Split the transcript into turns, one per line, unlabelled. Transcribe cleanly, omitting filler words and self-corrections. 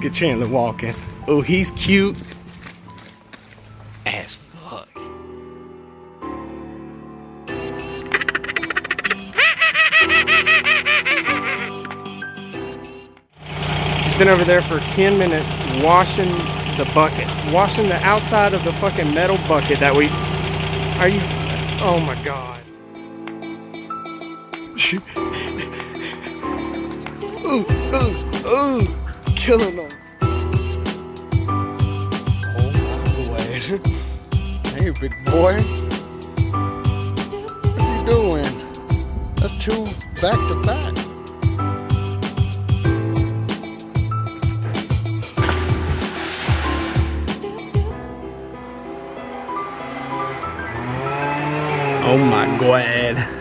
Look at Chandler walking. Oh, he's cute as fuck. He's been over there for 10 minutes washing the bucket. Washing the outside of the fucking metal bucket that we... Are you... Oh my god. Ooh, killing them. Oh my lord. Hey, big boy. What are you doing? That's 2 back to back. Oh my god.